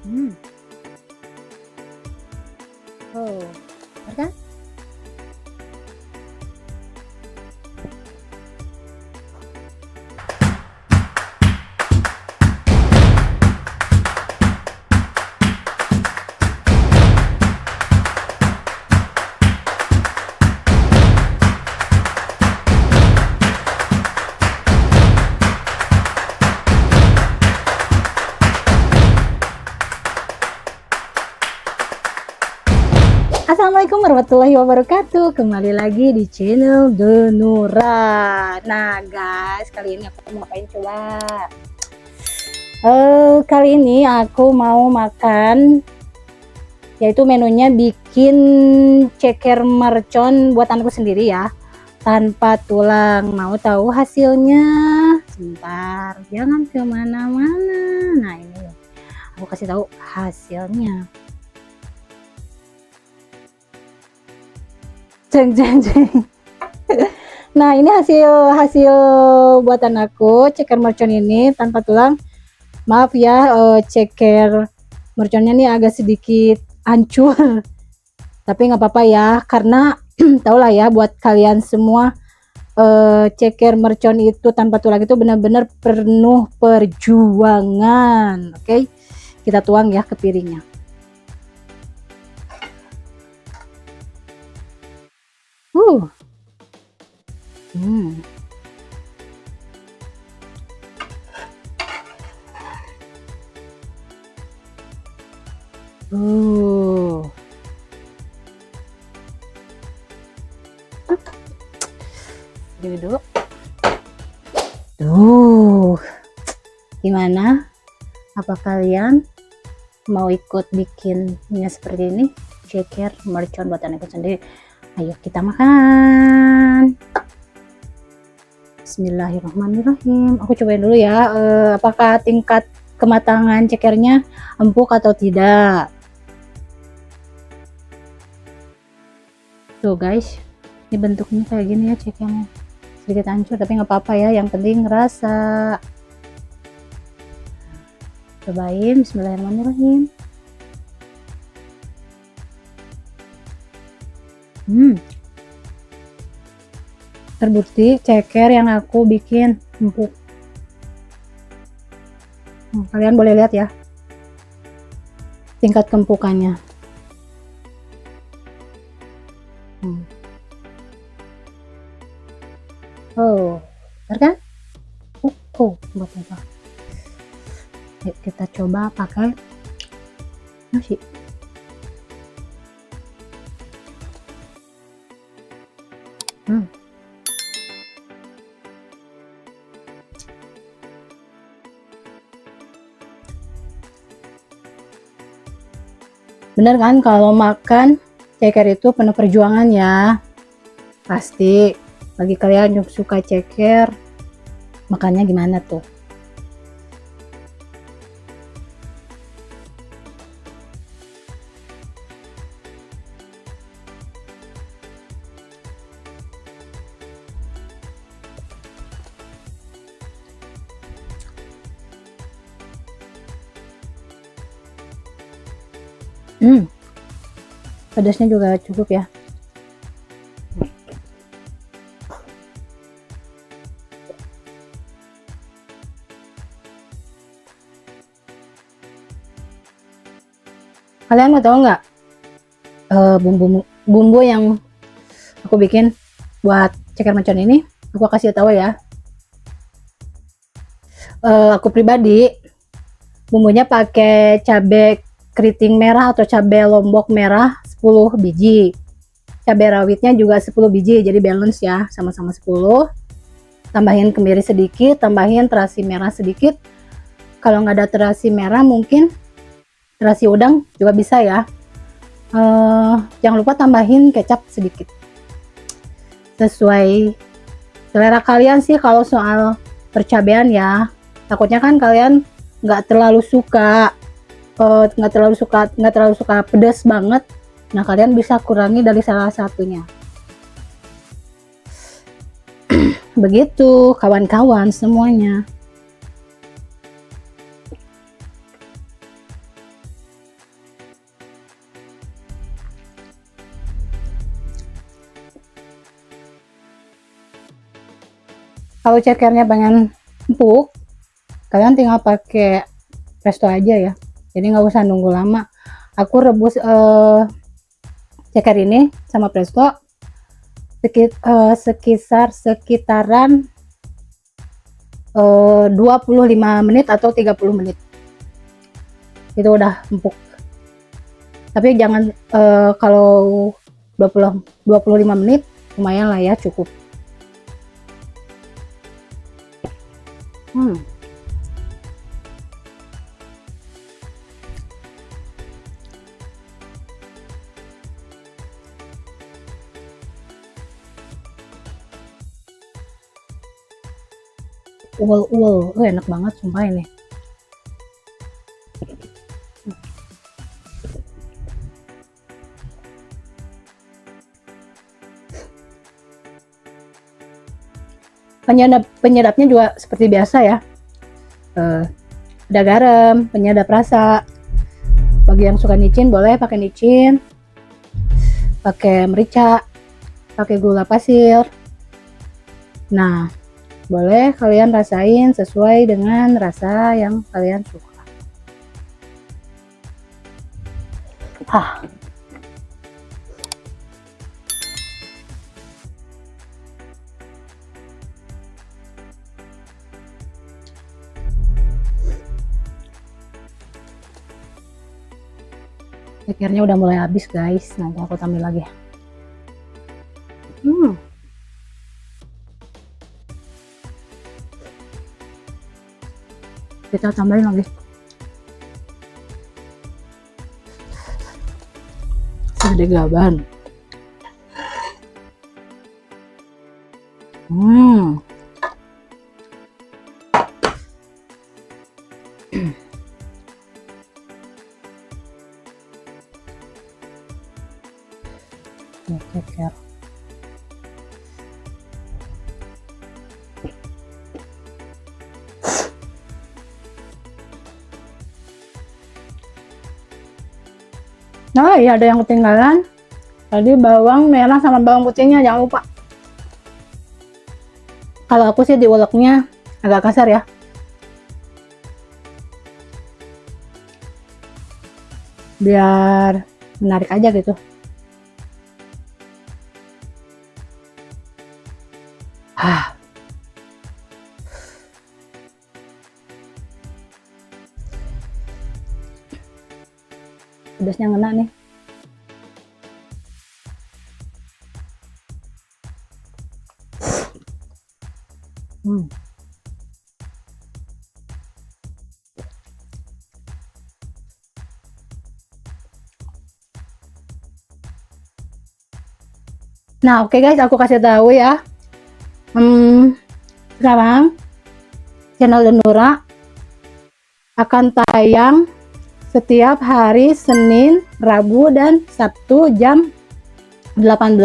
Hmm. Oh, bener kan? Assalamualaikum warahmatullahi wabarakatuh. Kembali lagi di channel Denura. Nah guys, kali ini aku mau ngapain coba? Kali ini aku mau makan, yaitu menunya bikin ceker mercon buatanku sendiri ya, tanpa tulang. Mau tahu hasilnya? Sebentar, jangan kemana-mana. Nah ini aku kasih tahu hasilnya. Jeng jeng jeng. Nah ini hasil buatan aku, ceker mercon ini tanpa tulang. Maaf ya, ceker merconnya nih agak sedikit hancur, tapi nggak apa-apa ya, karena tau lah ya buat kalian semua, ceker mercon itu tanpa tulang itu benar-benar penuh perjuangan. Oke, kita tuang ya ke piringnya. uh hmm. uh Gini dulu. Tuh, gimana? Apa kalian mau ikut bikinnya seperti ini? Ceker mercon buatan aku sendiri. Ayo kita makan. Bismillahirrahmanirrahim. Aku cobain dulu ya, apakah tingkat kematangan cekernya empuk atau tidak. Tuh guys, ini bentuknya kayak gini ya, cekernya sedikit hancur tapi nggak apa-apa ya, yang penting rasa. Cobain. Bismillahirrahmanirrahim. Terbukti ceker yang aku bikin empuk. Kalian boleh lihat ya tingkat keempukannya. Oh, benar kan? Buat apa? Yuk kita coba pakai nasi. Bener kan kalau makan ceker itu penuh perjuangan ya. Pasti bagi kalian yang suka ceker, makannya gimana tuh? Pedasnya juga cukup ya. Kalian mau tahu nggak, bumbu yang aku bikin buat ceker mercon ini? Aku kasih tahu ya. Aku pribadi bumbunya pakai cabai keriting merah atau cabai lombok merah 10 biji. Cabai rawitnya juga 10 biji, jadi balance ya, sama-sama 10. Tambahin kemiri sedikit, tambahin terasi merah sedikit. Kalau nggak ada terasi merah mungkin terasi udang juga bisa ya. Jangan lupa tambahin kecap sedikit, sesuai selera kalian sih kalau soal percabean ya. Takutnya kan kalian nggak terlalu suka pedas banget. Nah kalian bisa kurangi dari salah satunya. Begitu kawan-kawan semuanya. Kalau cekernya pengen empuk, kalian tinggal pakai presto aja ya, jadi nggak usah nunggu lama. Aku rebus ceker ini sama presto sekitaran 25 menit atau 30 menit, itu udah empuk. Tapi jangan kalau 25 menit lumayan lah ya, cukup. Uwel, enak banget sumpah ini. Penyedapnya juga seperti biasa ya, ada garam, penyedap rasa. Bagi yang suka micin boleh pakai micin, pakai merica, pakai gula pasir. Nah, boleh kalian rasain sesuai dengan rasa yang kalian suka. Cekernya udah mulai habis guys, nanti aku tambah lagi. Kita tambahin lagi sedikit gaban. Ceker. Nah, iya ada yang ketinggalan. Tadi bawang merah sama bawang putihnya jangan lupa. Kalau aku sih diuleknya agak kasar ya. Biar menarik aja gitu. Pedasnya ngena nih. Nah, oke guys, aku kasih tahu ya. Sekarang channel Denura akan tayang setiap hari Senin, Rabu, dan Sabtu jam 18.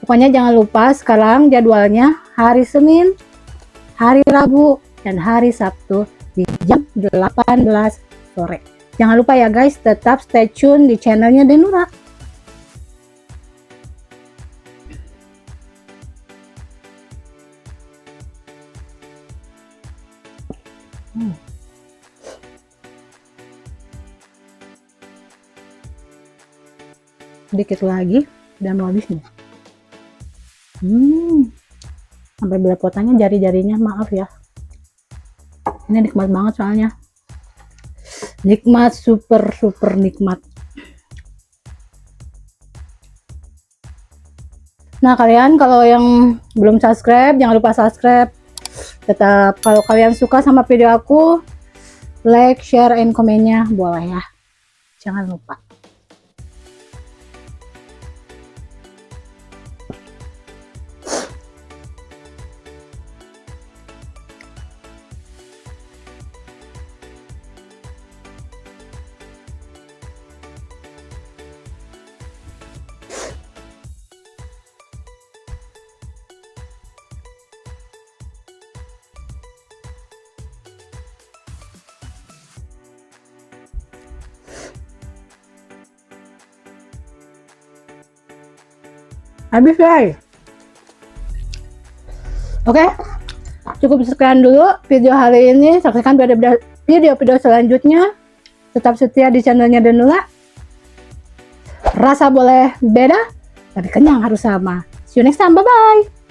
Pokoknya jangan lupa sekarang jadwalnya hari Senin, hari Rabu, dan hari Sabtu di jam 18 sore. Jangan lupa ya guys, tetap stay tune di channelnya Denura. Sedikit lagi dan mau habis nih. Sampai belepotannya jari-jarinya, maaf ya. Ini nikmat banget soalnya. Nikmat, super nikmat. Nah, kalian kalau yang belum subscribe jangan lupa subscribe. Tetap kalau kalian suka sama video aku, like, share, and komennya boleh ya. Jangan lupa. Habis guys. Oke, cukup sekian dulu video hari ini. Saksikan video-video selanjutnya. Tetap setia di channelnya Danula. Rasa boleh beda, tapi kenyang harus sama. See you next time, bye-bye.